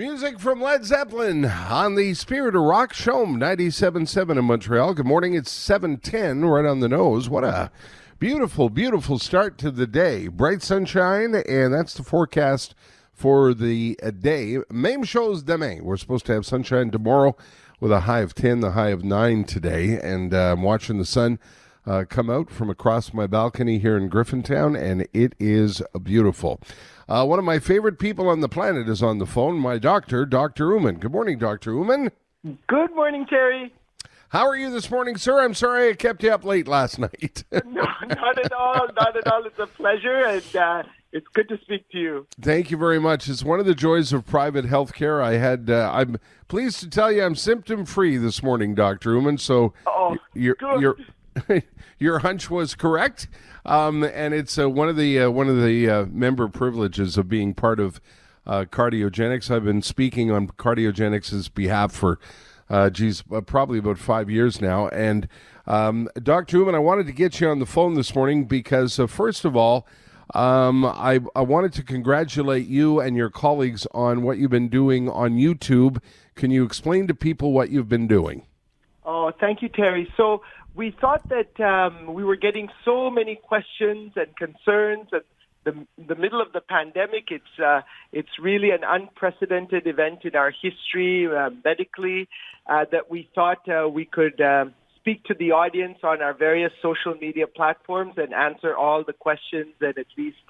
Music from Led Zeppelin on the Spirit of Rock, CHOM 97.7 in Montreal. Good morning. It's 7:10, right on the nose. What a beautiful, beautiful start to the day. Bright sunshine, and that's the forecast for the day. Même chose demain. We're supposed to have sunshine tomorrow with a high of 10, the high of 9 today. And I'm watching the sun come out from across my balcony here in Griffintown, and it is beautiful. One of my favorite people on the planet is on the phone, my doctor, Dr. Oommen. Good morning, Dr. Oommen. Good morning, Terry. How are you this morning, sir? I'm sorry I kept you up late last night. No, not at all. Not at all. It's a pleasure, and it's good to speak to you. Thank you very much. It's one of the joys of private health care. I'm pleased to tell you I'm symptom-free this morning, Dr. Oommen, so your hunch was correct. And it's one of the member privileges of being part of Cardiogenix. I've been speaking on Cardiogenix's behalf for probably about 5 years now. And Dr. Oommen, I wanted to get you on the phone this morning because first of all, I wanted to congratulate you and your colleagues on what you've been doing on YouTube. Can you explain to people what you've been doing? Oh, thank you, Terry. So we thought that we were getting so many questions and concerns at the middle of the pandemic. It's really an unprecedented event in our history medically that we thought we could speak to the audience on our various social media platforms and answer all the questions and at least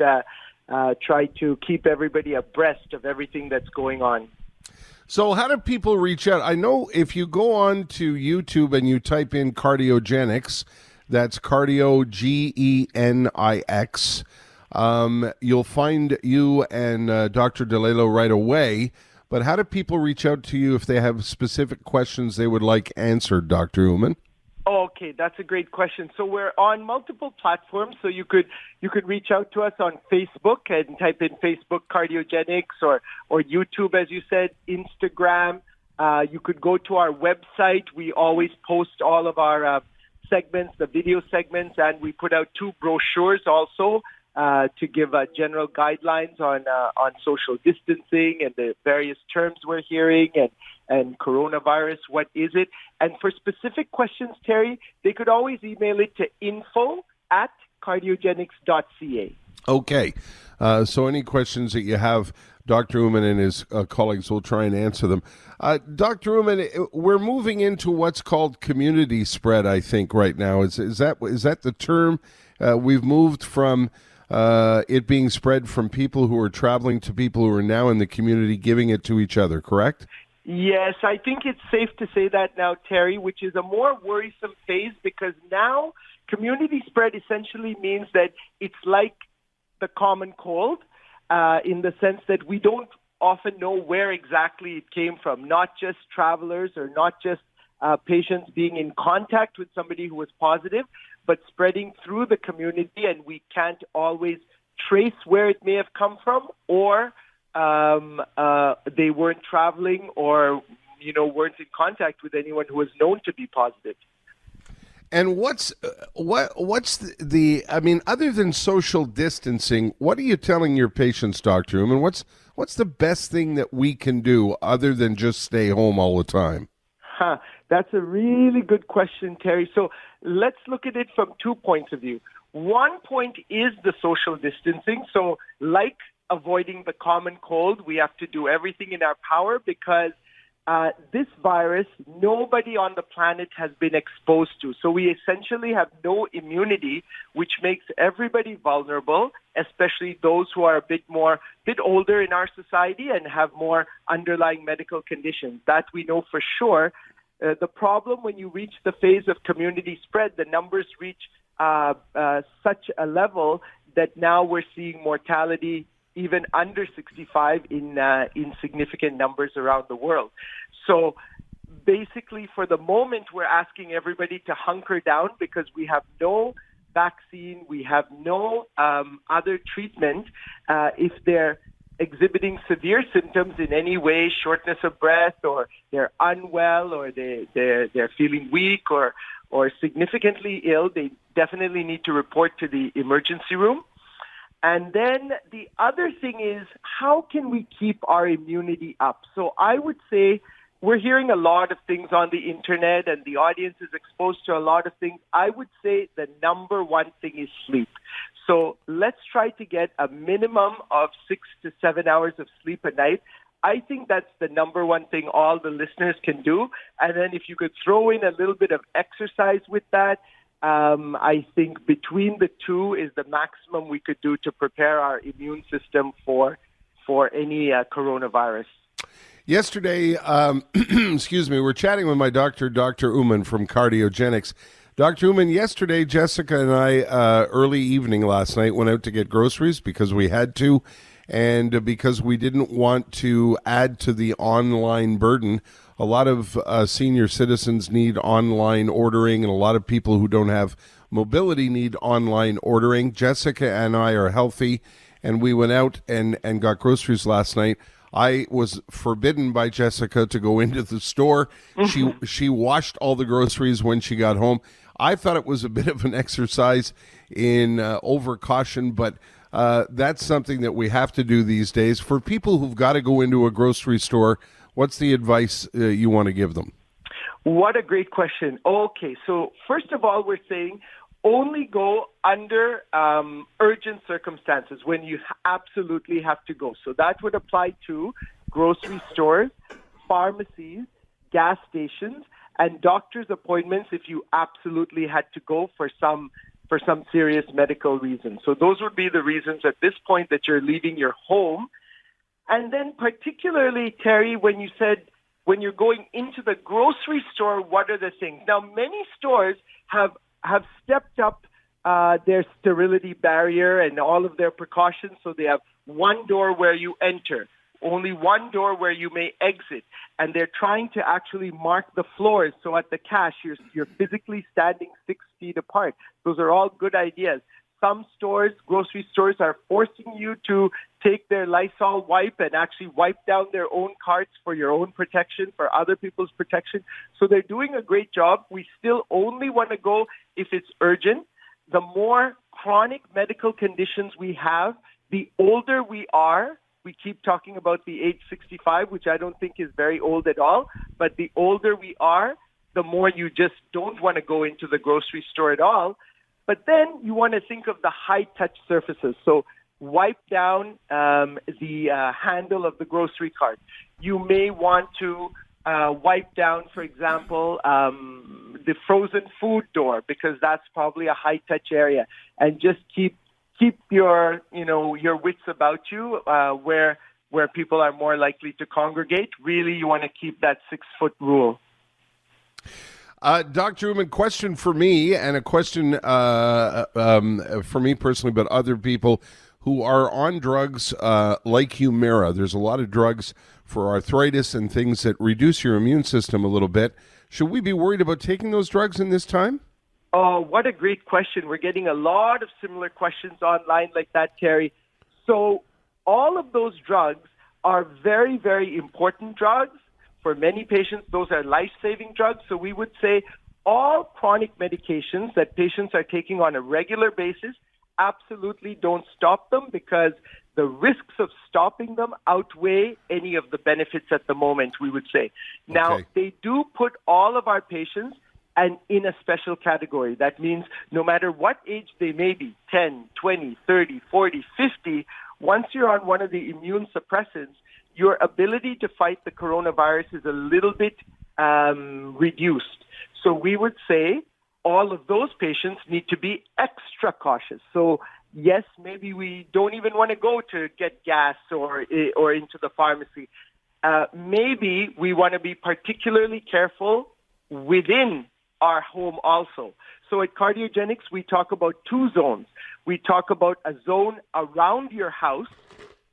try to keep everybody abreast of everything that's going on. So how do people reach out? I know if you go on to YouTube and you type in Cardiogenix, that's cardio, Genix, you'll find you and Dr. Liello right away. But how do people reach out to you if they have specific questions they would like answered, Dr. Oommen? Okay, that's a great question. So we're on multiple platforms, so you could reach out to us on Facebook and type in Facebook Cardiogenix or YouTube, as you said, Instagram. You could go to our website. We always post all of our segments, the video segments, and we put out 2 brochures also to give general guidelines on social distancing and the various terms we're hearing and coronavirus, what is it? And for specific questions, Terry, they could always email it to info@cardiogenix.ca. Okay. So any questions that you have, Dr. Oommen and his colleagues will try and answer them. Dr. Oommen, we're moving into what's called community spread, I think, right now. Is that the term? We've moved from it being spread from people who are traveling to people who are now in the community giving it to each other, correct? Yes, I think it's safe to say that now, Terry, which is a more worrisome phase because now community spread essentially means that it's like the common cold in the sense that we don't often know where exactly it came from, not just travelers or not just patients being in contact with somebody who was positive, but spreading through the community, and we can't always trace where it may have come from or they weren't traveling or, weren't in contact with anyone who was known to be positive. And what's other than social distancing, what are you telling your patients, Dr. Oommen? What's the best thing that we can do other than just stay home all the time? That's a really good question, Terry. So let's look at it from 2 points of view. One point is the social distancing. So like avoiding the common cold, we have to do everything in our power because this virus, nobody on the planet has been exposed to. So we essentially have no immunity, which makes everybody vulnerable, especially those who are a bit older in our society and have more underlying medical conditions. That we know for sure. The problem when you reach the phase of community spread, the numbers reach such a level that now we're seeing mortality even under 65 in significant numbers around the world. So basically, for the moment, we're asking everybody to hunker down because we have no vaccine, we have no other treatment. If they're exhibiting severe symptoms in any way, shortness of breath, or they're unwell, or they're feeling weak, or significantly ill, they definitely need to report to the emergency room. And then the other thing is, how can we keep our immunity up? So I would say we're hearing a lot of things on the internet and the audience is exposed to a lot of things. I would say the number one thing is sleep. So let's try to get a minimum of 6 to 7 hours of sleep a night. I think that's the number one thing all the listeners can do. And then if you could throw in a little bit of exercise with that, I think between the two is the maximum we could do to prepare our immune system for any coronavirus. Yesterday, excuse me, we're chatting with my doctor, Dr. Oommen from Cardiogenix. Dr. Oommen, yesterday, Jessica and I, early evening last night, went out to get groceries because we had to, and because we didn't want to add to the online burden. A lot of senior citizens need online ordering, and a lot of people who don't have mobility need online ordering. Jessica and I are healthy, and we went out and got groceries last night. I was forbidden by Jessica to go into the store. She washed all the groceries when she got home. I thought it was a bit of an exercise in overcaution, but that's something that we have to do these days. For people who've got to go into a grocery store, what's the advice you want to give them? What a great question. Okay, so first of all, we're saying only go under urgent circumstances when you absolutely have to go. So that would apply to grocery stores, pharmacies, gas stations, and doctor's appointments if you absolutely had to go for some serious medical reasons. So those would be the reasons at this point that you're leaving your home. And then particularly, Terry, when you said when you're going into the grocery store, what are the things? Now, many stores have stepped up their sterility barrier and all of their precautions. So they have one door where you enter, only one door where you may exit. And they're trying to actually mark the floors. So at the cash, you're physically standing 6 feet apart. Those are all good ideas. Some stores, grocery stores, are forcing you to take their Lysol wipe and actually wipe down their own carts for your own protection, for other people's protection. So they're doing a great job. We still only want to go if it's urgent. The more chronic medical conditions we have, the older we are. We keep talking about the age 65, which I don't think is very old at all. But the older we are, the more you just don't want to go into the grocery store at all. But then you want to think of the high-touch surfaces. So wipe down the handle of the grocery cart. You may want to wipe down, for example, the frozen food door, because that's probably a high-touch area. And just keep your wits about you where people are more likely to congregate. Really, you want to keep that 6-foot rule. Dr. Oommen, question for me, and a question for me personally, but other people who are on drugs like Humira. There's a lot of drugs for arthritis and things that reduce your immune system a little bit. Should we be worried about taking those drugs in this time? Oh, what a great question. We're getting a lot of similar questions online like that, Terry. So all of those drugs are very, very important drugs. For many patients, those are life-saving drugs. So we would say all chronic medications that patients are taking on a regular basis, absolutely don't stop them, because the risks of stopping them outweigh any of the benefits at the moment, we would say. Now, they do put all of our patients in a special category. That means no matter what age they may be, 10, 20, 30, 40, 50, once you're on one of the immune suppressants, your ability to fight the coronavirus is a little bit reduced. So we would say all of those patients need to be extra cautious. So yes, maybe we don't even want to go to get gas or into the pharmacy. Maybe we want to be particularly careful within our home also. So at Cardiogenix, we talk about 2 zones. We talk about a zone around your house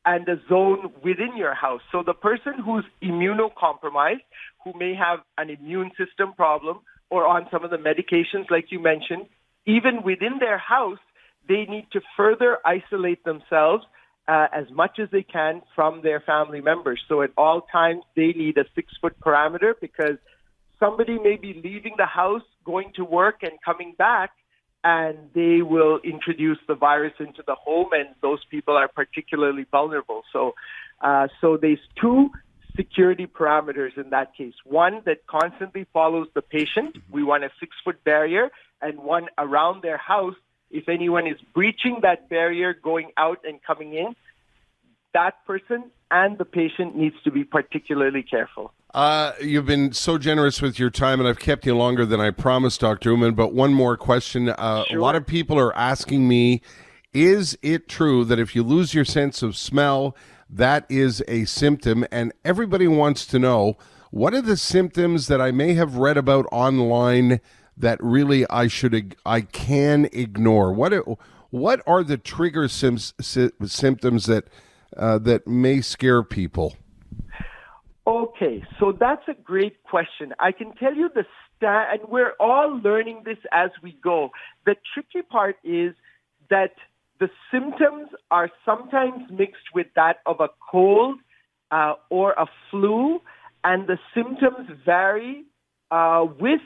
and a zone within your house. So the person who's immunocompromised, who may have an immune system problem or on some of the medications like you mentioned, even within their house, they need to further isolate themselves as much as they can from their family members. So at all times, they need a 6-foot parameter, because somebody may be leaving the house, going to work and coming back, and they will introduce the virus into the home, and those people are particularly vulnerable. So there's two security parameters in that case. One that constantly follows the patient. We want a 6-foot barrier, and one around their house. If anyone is breaching that barrier, going out and coming in, that person and the patient needs to be particularly careful. You've been so generous with your time, and I've kept you longer than I promised, Dr. Oommen, but one more question. Sure. A lot of people are asking me, is it true that if you lose your sense of smell, that is a symptom? And everybody wants to know, what are the symptoms that I may have read about online that really I can ignore? What are the trigger symptoms that may scare people? Okay, so that's a great question. I can tell you and we're all learning this as we go. The tricky part is that the symptoms are sometimes mixed with that of a cold or a flu, and the symptoms vary with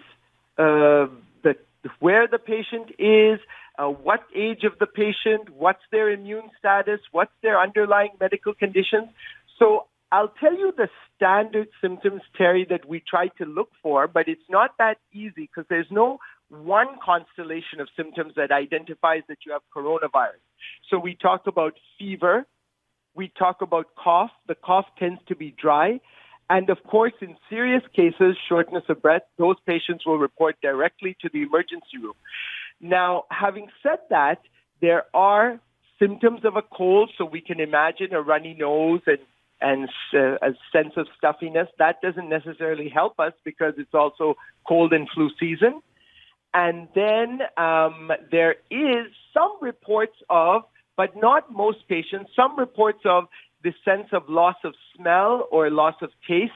where the patient is, what age of the patient, what's their immune status, what's their underlying medical conditions. So I'll tell you the standard symptoms, Terry, that we try to look for, but it's not that easy because there's no one constellation of symptoms that identifies that you have coronavirus. So we talk about fever, we talk about cough. The cough tends to be dry. And of course, in serious cases, shortness of breath, those patients will report directly to the emergency room. Now, having said that, there are symptoms of a cold, so we can imagine a runny nose and a sense of stuffiness. That doesn't necessarily help us because it's also cold and flu season. And then there is some reports of, but not most patients, some reports of the sense of loss of smell or loss of taste.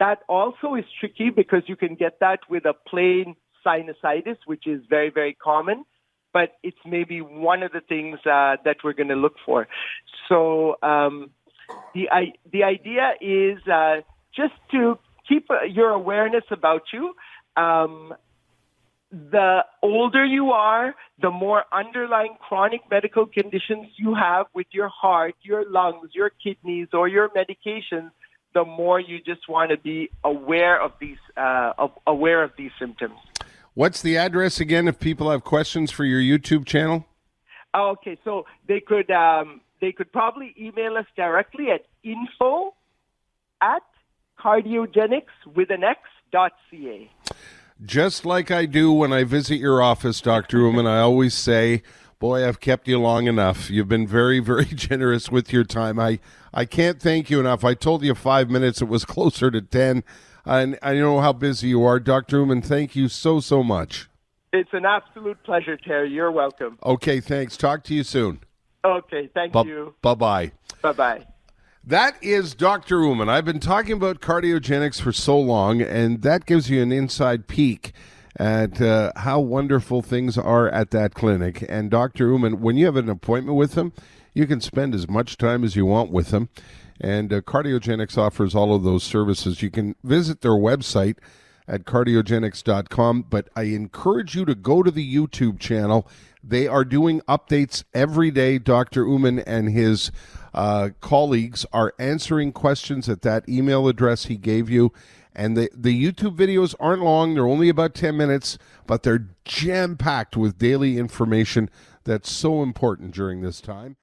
That also is tricky because you can get that with a plain sinusitis, which is very, very common, but it's maybe one of the things that we're going to look for. So the idea is just to keep your awareness about you. The older you are, the more underlying chronic medical conditions you have with your heart, your lungs, your kidneys, or your medications, the more you just want to be aware of these symptoms. What's the address again if people have questions for your YouTube channel? Okay, so they could probably email us directly at info@cardiogenix.ca. Just like I do when I visit your office, Dr. Oommen, I always say, boy, I've kept you long enough. You've been very, very generous with your time. I can't thank you enough. I told you 5 minutes. It was closer to 10. And I know how busy you are. Dr. Oommen, thank you so, so much. It's an absolute pleasure, Terry. You're welcome. Okay, thanks. Talk to you soon. Okay, thank you. Bye-bye. Bye-bye. That is Dr. Oommen. I've been talking about Cardiogenix for so long, and that gives you an inside peek at how wonderful things are at that clinic. And Dr. Oommen, when you have an appointment with them, you can spend as much time as you want with them. And Cardiogenix offers all of those services. You can visit their website at cardiogenix.com, but I encourage you to go to the YouTube channel. They are doing updates every day. Dr. Oommen and his colleagues are answering questions at that email address he gave you. And the YouTube videos aren't long. They're only about 10 minutes, but they're jam-packed with daily information that's so important during this time.